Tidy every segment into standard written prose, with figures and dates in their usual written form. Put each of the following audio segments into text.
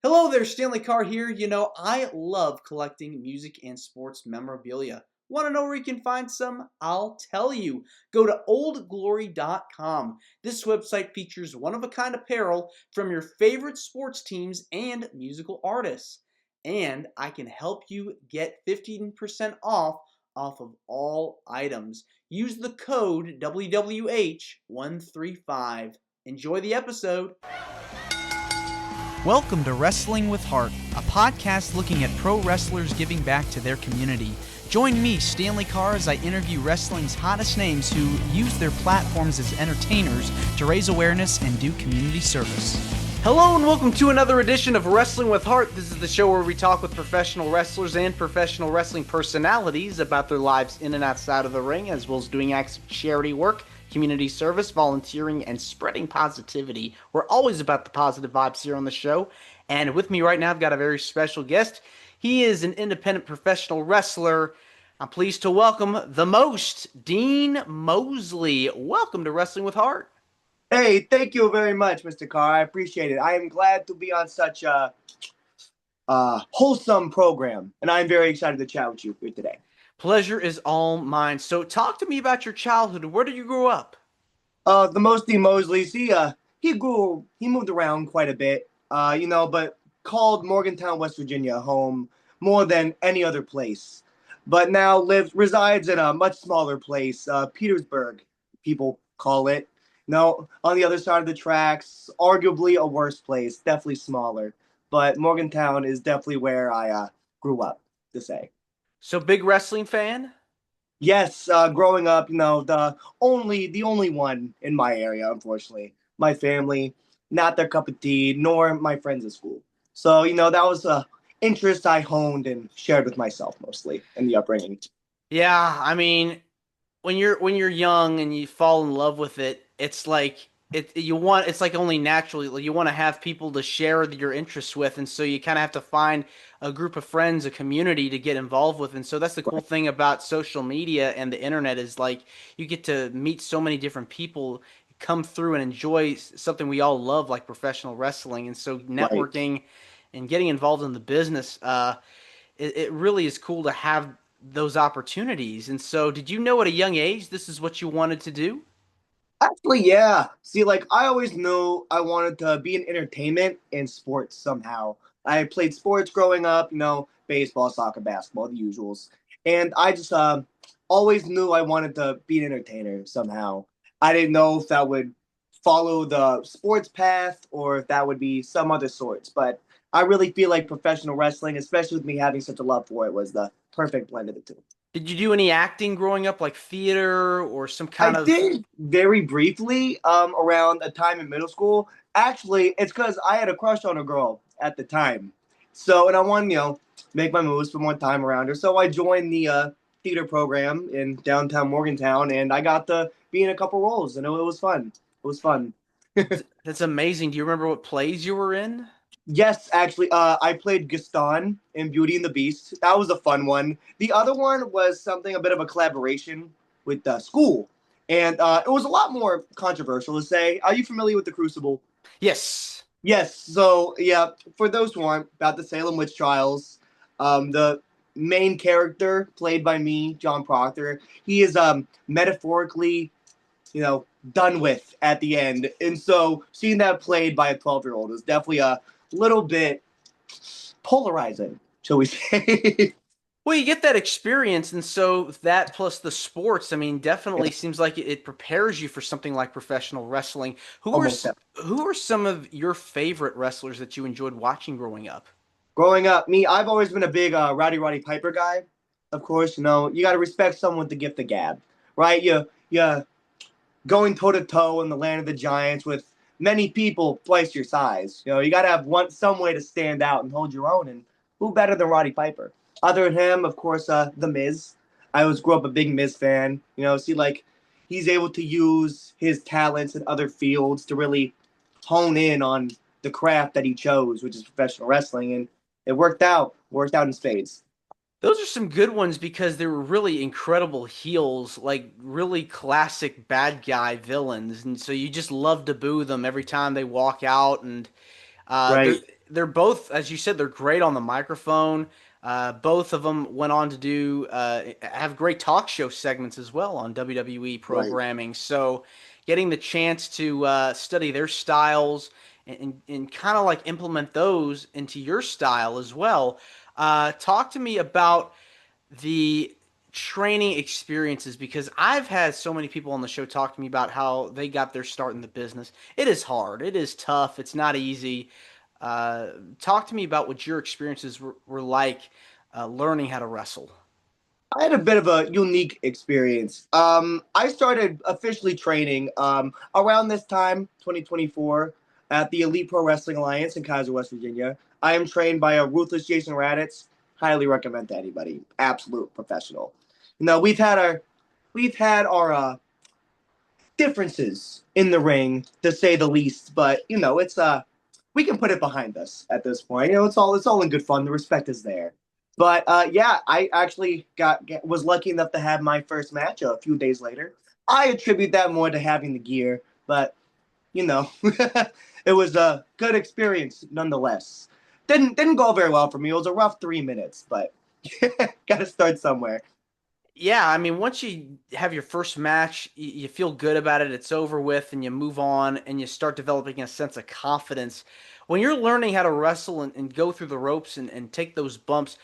Hello there, Stanley Carr here. I love collecting music and sports memorabilia. Want to know where you can find some? I'll tell you. Go to oldglory.com. This website features one-of-a-kind apparel from your favorite sports teams and musical artists. And I can help you get 15% off of all items. Use the code WWH135. Enjoy the episode. Welcome to Wrestling with Heart, a podcast looking at pro wrestlers giving back to their community. Join me, Stanley Carr, as I interview wrestling's hottest names who use their platforms as entertainers to raise awareness and do community service. Hello and welcome to another edition of Wrestling with Heart. This is the show where we talk with professional wrestlers and professional wrestling personalities about their lives in and outside of the ring, as well as doing acts of charity work, community service, volunteering, and spreading positivity. We're always about the positive vibes here on the show. And with me right now, I've got a very special guest. He is an independent professional wrestler. I'm pleased to welcome the most, Dean Moseley. Welcome to Wrestling with Heart. Hey, thank you very much, Mr. Carr. I appreciate it. I am glad to be on such a wholesome program, and I'm very excited to chat with you here today. Pleasure is all mine. So talk to me about your childhood. Where did you grow up? The most Dean Moseley, he moved around quite a bit, but called Morgantown, West Virginia home more than any other place. But now resides in a much smaller place, Petersburg, people call it. No, on the other side of the tracks, arguably a worse place, definitely smaller. But Morgantown is definitely where I grew up, to say. So big wrestling fan? Yes, growing up, the only one in my area, unfortunately. My family, not their cup of tea, nor my friends at school. So, that was a interest I honed and shared with myself mostly in the upbringing. Yeah, I mean, when you're young and you fall in love with it, it's like it's like only naturally you want to have people to share your interests with, and so you kind of have to find a group of friends, a community to get involved with. And so that's the cool thing about social media and the internet is like you get to meet so many different people, come through and enjoy something we all love like professional wrestling. And so networking and getting involved in the business, it really is cool to have those opportunities. And so did you know at a young age this is what you wanted to do? Actually, yeah. See, I always knew I wanted to be in entertainment and sports somehow. I played sports growing up, baseball, soccer, basketball, the usuals. And I just always knew I wanted to be an entertainer somehow. I didn't know if that would follow the sports path or if that would be some other sorts. But I really feel like professional wrestling, especially with me having such a love for it, was the perfect blend of the two. Did you do any acting growing up, like theater or some kind of... I did very briefly around a time in middle school. Actually, it's because I had a crush on a girl at the time. So, and I wanted, make my moves for more time around her. So I joined the theater program in downtown Morgantown, and I got to be in a couple roles, and it was fun. It was fun. That's amazing. Do you remember what plays you were in? Yes, actually, I played Gaston in Beauty and the Beast. That was a fun one. The other one was a bit of a collaboration with school. And it was a lot more controversial to say. Are you familiar with The Crucible? Yes. Yes. So, yeah, for those who aren't, about the Salem Witch Trials, the main character played by me, John Proctor, he is metaphorically, done with at the end. And so seeing that played by a 12-year-old is definitely a little bit polarizing, shall we say. Well, you get that experience, and so that plus the sports, definitely seems like it prepares you for something like professional wrestling. Who are some of your favorite wrestlers that you enjoyed watching growing up? Growing up, I've always been a big Roddy Piper guy. Of course, you got to respect someone with the gift of gab, right? You going toe-to-toe in the land of the giants with many people twice your size. You got to have some way to stand out and hold your own, and who better than Roddy Piper? Other than him, of course, The Miz. I grew up a big Miz fan. He's able to use his talents in other fields to really hone in on the craft that he chose, which is professional wrestling, and it worked out in spades. Those are some good ones because they were really incredible heels, like really classic bad guy villains, and so you just love to boo them every time they walk out. And Right. they're both, as you said, they're great on the microphone. Both of them went on to do have great talk show segments as well on WWE Right. programming. So, getting the chance to study their styles and kind of like implement those into your style as well. Talk to me about the training experiences because I've had so many people on the show talk to me about how they got their start in the business. It is hard. It is tough. It's not easy. Uh, Talk to me about what your experiences were like learning how to wrestle. I had a bit of a unique experience. I started officially training around this time, 2024, at the Elite Pro Wrestling Alliance in Kaiser, West Virginia. I am trained by a ruthless Jason Raditz. Highly recommend to anybody. Absolute professional. We've had our differences in the ring, to say the least, but it's we can put it behind us at this point. It's all in good fun. The respect is there. But yeah, I actually was lucky enough to have my first match a few days later. I attribute that more to having the gear, but it was a good experience nonetheless. Didn't go very well for me. It was a rough 3 minutes, but got to start somewhere. Yeah, I mean, once you have your first match, you feel good about it, it's over with, and you move on and you start developing a sense of confidence. When you're learning how to wrestle and go through the ropes and take those bumps,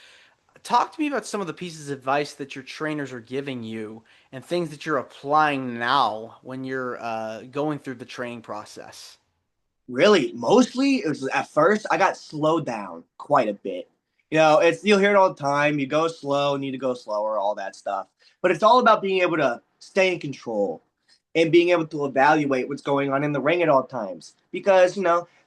talk to me about some of the pieces of advice that your trainers are giving you and things that you're applying now when you're going through the training process. Really, mostly it was at first I got slowed down quite a bit. You'll hear it all the time. You go slow, need to go slower, all that stuff. But it's all about being able to stay in control and being able to evaluate what's going on in the ring at all times. Because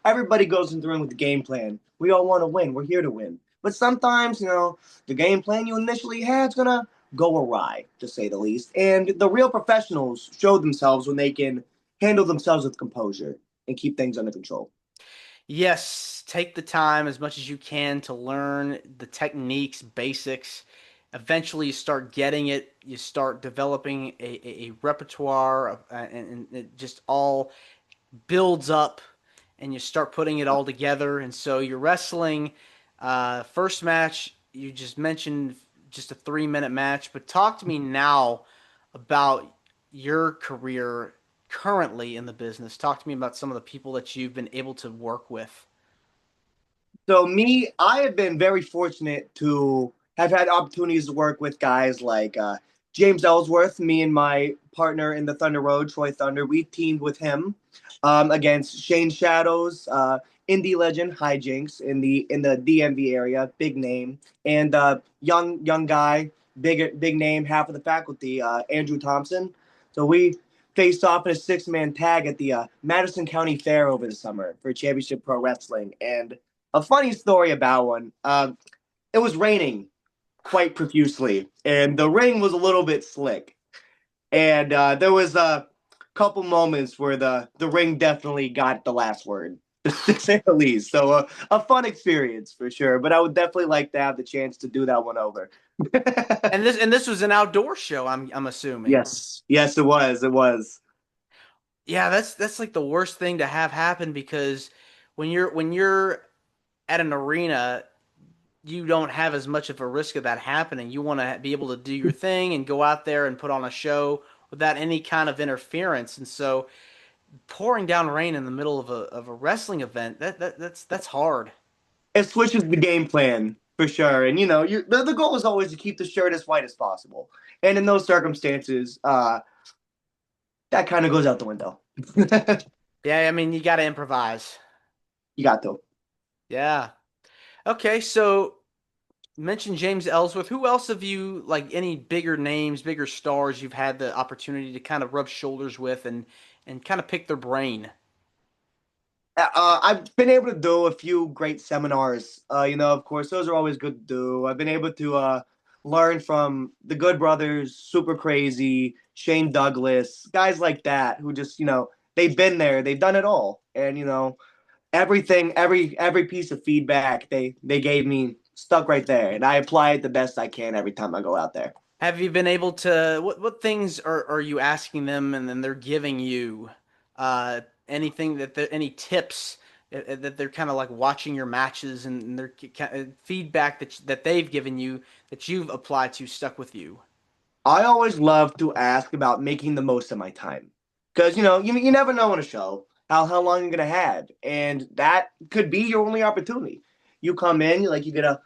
everybody goes in the ring with the game plan. We all want to win. We're here to win. But sometimes the game plan you initially had is gonna go awry, to say the least. And the real professionals show themselves when they can handle themselves with composure and keep things under control. Yes, take the time as much as you can to learn the techniques, basics. Eventually, you start getting it. You start developing a repertoire, and it just all builds up, and you start putting it all together. And so you're wrestling. First match, you just mentioned just a 3 minute match, but talk to me now about your career currently in the business. Talk to me about some of the people that you've been able to work with. So me, I have been very fortunate to have had opportunities to work with guys like James Ellsworth. Me and my partner in the Thunder Road, Troy Thunder, we teamed with him against Shane Shadows, indie legend Hijinks in the DMV area, big name, and young guy, big name, half of the faculty, Andrew Thompson. So we faced off in a 6-man tag at the Madison County Fair over the summer for Championship Pro Wrestling, and a funny story about one. It was raining quite profusely, and the ring was a little bit slick. And there was a couple moments where the ring definitely got the last word, to say the least. So a fun experience for sure. But I would definitely like to have the chance to do that one over. And this was an outdoor show, I'm assuming. Yes, it was. It was. Yeah, that's like the worst thing to have happen because when you're at an arena, you don't have as much of a risk of that happening. You want to be able to do your thing and go out there and put on a show without any kind of interference. And so pouring down rain in the middle of a wrestling event, that's hard. It switches the game plan for sure. And the goal is always to keep the shirt as white as possible. And in those circumstances, that kind of goes out the window. You Yeah, I mean, you got to improvise. got to. Yeah. Okay, so you mentioned James Ellsworth. Who else have you like any bigger names, bigger stars you've had the opportunity to kind of rub shoulders with and kind of pick their brain? I've been able to do a few great seminars. Of course, those are always good to do. I've been able to learn from the Good Brothers, Super Crazy, Shane Douglas, guys like that who just, they've been there, they've done it all. And, everything, every piece of feedback they gave me stuck right there. And I apply it the best I can every time I go out there. Have you been able to what things are you asking them and then they're giving you anything any tips that they're kind of like watching your matches and their feedback that they've given you that you've applied to stuck with you. I always love to ask about making the most of my time. Because, you never know in a show how long you're going to have. And that could be your only opportunity. You come in, you get a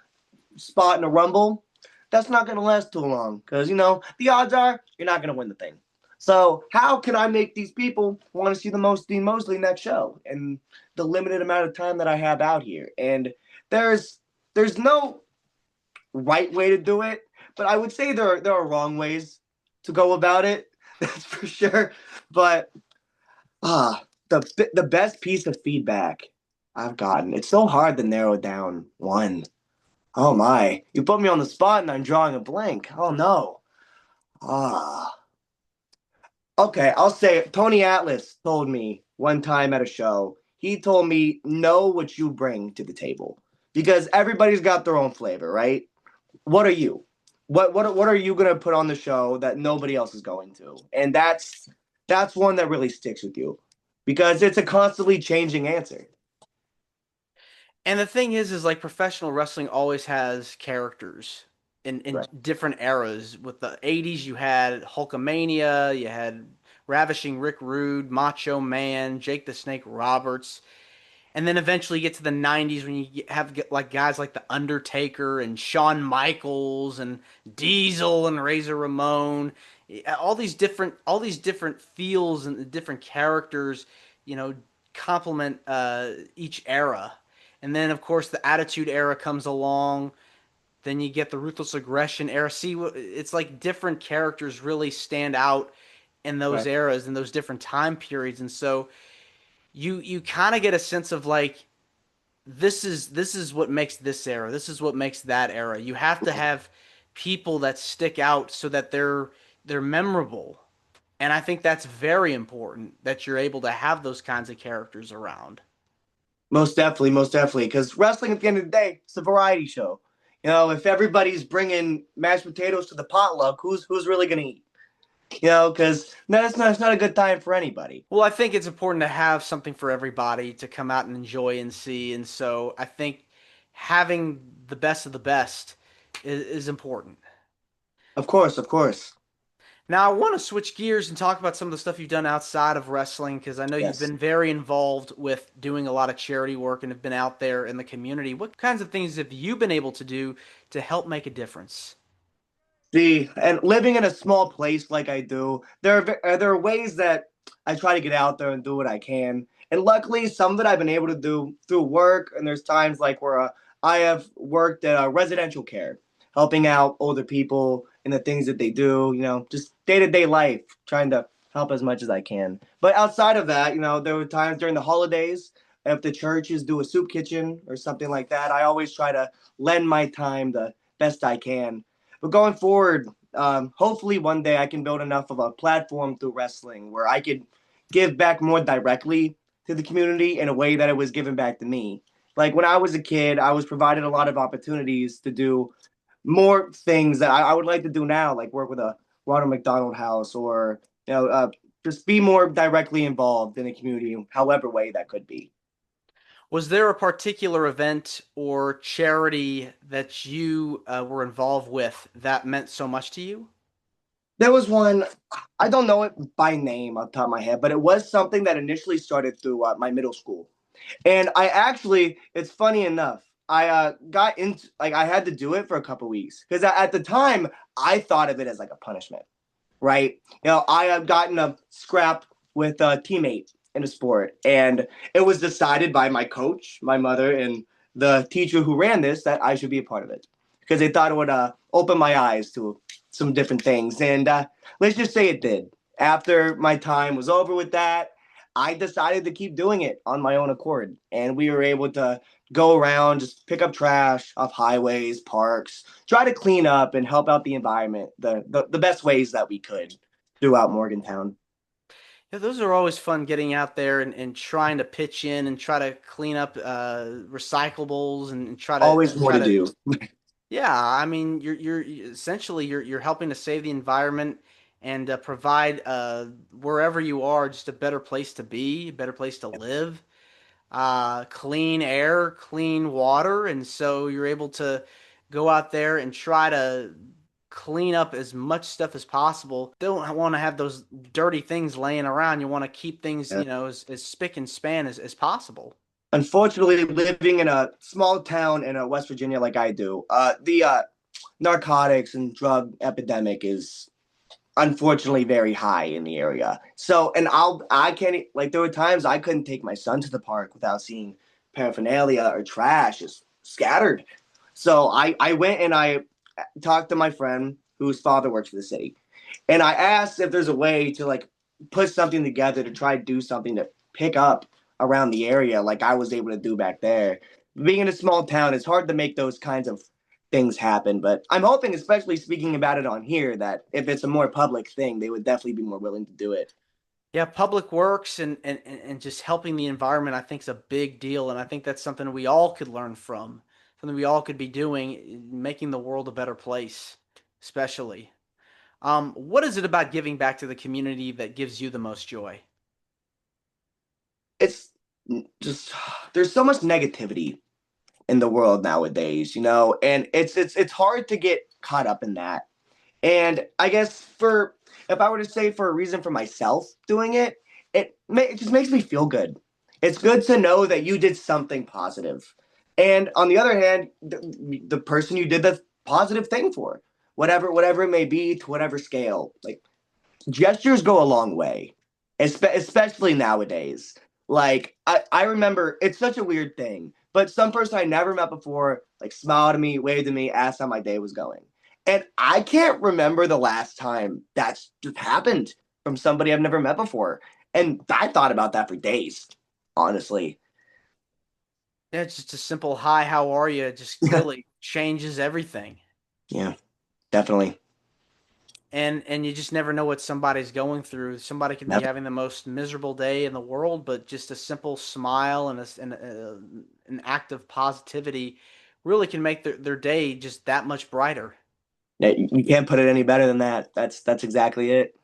spot in a rumble. That's not going to last too long. Because, the odds are you're not going to win the thing. So, how can I make these people want to see the most Dean Moseley next show? And the limited amount of time that I have out here. And there's there's no right way to do it, but I would say there are wrong ways to go about it. That's for sure. But the best piece of feedback I've gotten, it's so hard to narrow down one. Oh my, you put me on the spot and I'm drawing a blank. Oh no. Ah. Okay, I'll say it. Tony Atlas told me one time at a show, he told me, know what you bring to the table. Because everybody's got their own flavor, right? What are you? What are you gonna put on the show that nobody else is going to? And that's one that really sticks with you because it's a constantly changing answer. And the thing is like professional wrestling always has characters in Right. different eras. With the 80s, you had Hulkamania, you had Ravishing Rick Rude, Macho Man, Jake the Snake Roberts. And then eventually you get to the 90s when you have like guys like The Undertaker and Shawn Michaels and Diesel and Razor Ramon. All these different feels and different characters, you know, complement each era. And then of course the Attitude Era comes along. Then you get the Ruthless Aggression Era. See, it's like different characters really stand out in those Right. eras in those different time periods. And so you kind of get a sense of like this is what makes this era. This is what makes that era. You have to have people that stick out so that they're memorable. And I think that's very important that you're able to have those kinds of characters around. Most definitely. Because wrestling at the end of the day, it's a variety show. If everybody's bringing mashed potatoes to the potluck, who's really gonna eat? Because it's not a good time for anybody. Well, I think it's important to have something for everybody to come out and enjoy and see. And so I think having the best of the best is important. Of course, of course. Now, I want to switch gears and talk about some of the stuff you've done outside of wrestling because I know you've Yes. been very involved with doing a lot of charity work and have been out there in the community. What kinds of things have you been able to do to help make a difference? See, and living in a small place like I do, there are ways that I try to get out there and do what I can. And luckily, some of it I've been able to do through work. And there's times like where I have worked at residential care, helping out older people and the things that they do. Just day to day life, trying to help as much as I can. But outside of that, there were times during the holidays. If the churches do a soup kitchen or something like that, I always try to lend my time the best I can, but going forward, hopefully one day I can build enough of a platform through wrestling where I could give back more directly to the community in a way that it was given back to me. Like when I was a kid, I was provided a lot of opportunities to do more things that I would like to do now, like work with a Ronald McDonald House or just be more directly involved in the community, however way that could be. Was there a particular event or charity that you were involved with that meant so much to you? There was one, I don't know it by name off the top of my head, but it was something that initially started through my middle school. And I actually, it's funny enough, I got into, like, I had to do it for a couple weeks because at the time, I thought of it as like a punishment, right? I had gotten a scrap with a teammate in a sport, and it was decided by my coach, my mother, and the teacher who ran this that I should be a part of it because they thought it would open my eyes to some different things. And let's just say it did. After my time was over with that, I decided to keep doing it on my own accord. And we were able to go around, just pick up trash off highways, parks, try to clean up and help out the environment the best ways that we could throughout Morgantown. Yeah, those are always fun getting out there and trying to pitch in and try to clean up recyclables and try to Always more try to to do. yeah, I mean you're essentially you're helping to save the environment and provide wherever you are just a better place to be, a better place to live. clean air, clean water, and so you're able to go out there and try to clean up as much stuff as possible. Don't want to have those dirty things laying around. You want to keep things, Yeah. as spick and span as possible. Unfortunately, living in a small town in West Virginia like I do, the narcotics and drug epidemic is unfortunately very high in the area. So, and I can't, like, there were times I couldn't take my son to the park without seeing paraphernalia or trash just scattered. So I went and I talked to my friend whose father works for the city. And I asked if there's a way to like put something together to try to do something to pick up around the area like I was able to do back there. Being in a small town, it's hard to make those kinds of things happen. But I'm hoping, especially speaking about it on here, that if it's a more public thing, they would definitely be more willing to do it. Yeah, public works and just helping the environment, I think, is a big deal. And I think that's something we all could learn from, something we all could be doing, making the world a better place, especially. What is it about giving back to the community that gives you the most joy? It's just there's so much negativity in the world nowadays, and it's hard to get caught up in that. And I guess for if I were to say for a reason for myself doing it, it just makes me feel good. It's good to know that you did something positive. And on the other hand, the person you did the positive thing for, whatever it may be, to whatever scale, like gestures go a long way, especially nowadays. Like I remember it's such a weird thing, but some person I never met before like smiled at me, waved at me, asked how my day was going. And I can't remember the last time that's just happened from somebody I've never met before. And I thought about that for days, honestly. Yeah, it's just a simple hi, how are you? It just really changes everything. Yeah, definitely. And you just never know what somebody's going through. Somebody could be Never. having the most miserable day in the world, but just a simple smile and an act of positivity really can make their day just that much brighter. Yeah, you can't put it any better than that. That's exactly it.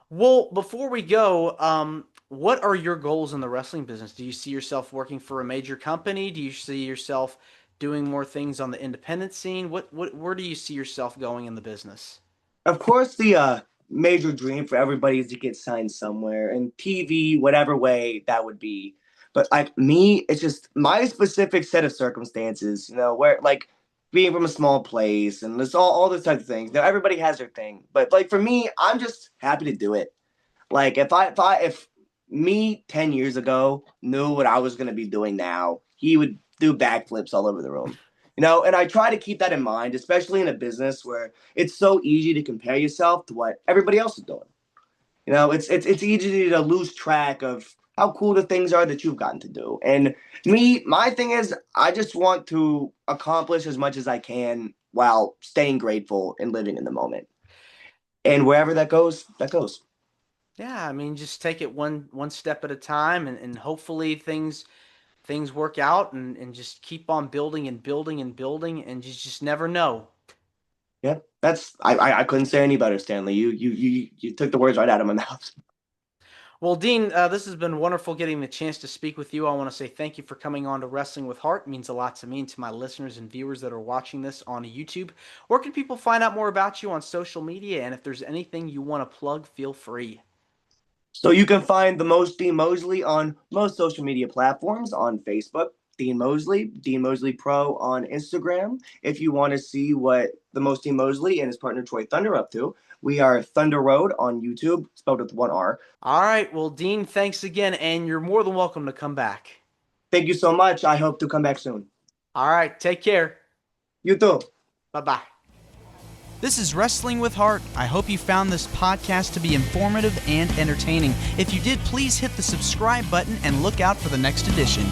Well, before we go, what are your goals in the wrestling business? Do you see yourself working for a major company? Do you see yourself doing more things on the independent scene? Where do you see yourself going in the business? Of course, the major dream for everybody is to get signed somewhere in TV, whatever way that would be. But like me, it's just my specific set of circumstances, where like being from a small place and there's all those types of things. Now everybody has their thing, but like for me, I'm just happy to do it. Like if me 10 years ago knew what I was gonna be doing now, he would do backflips all over the room. And I try to keep that in mind, especially in a business where it's so easy to compare yourself to what everybody else is doing. It's easy to lose track of how cool the things are that you've gotten to do. And my thing is I just want to accomplish as much as I can while staying grateful and living in the moment. And wherever that goes, that goes. Yeah, I mean, just take it one step at a time, and hopefully things work out, and just keep on building and building and building, and you just never know. Yeah, I couldn't say any better, Stanley. You took the words right out of my mouth. Well, Dean, this has been wonderful getting the chance to speak with you. I want to say thank you for coming on to Wrestling with Heart. It means a lot to me and to my listeners and viewers that are watching this on YouTube. Where can people find out more about you on social media? And if there's anything you want to plug, feel free. So you can find the most Dean Moseley on most social media platforms on Facebook, Dean Moseley Pro on Instagram. If you want to see what the most Dean Moseley and his partner Troy Thunder are up to, we are Thunder Road on YouTube, spelled with one R. All right. Well, Dean, thanks again, and you're more than welcome to come back. Thank you so much. I hope to come back soon. All right. Take care. You too. Bye-bye. This is Wrestling with Heart. I hope you found this podcast to be informative and entertaining. If you did, please hit the subscribe button and look out for the next edition.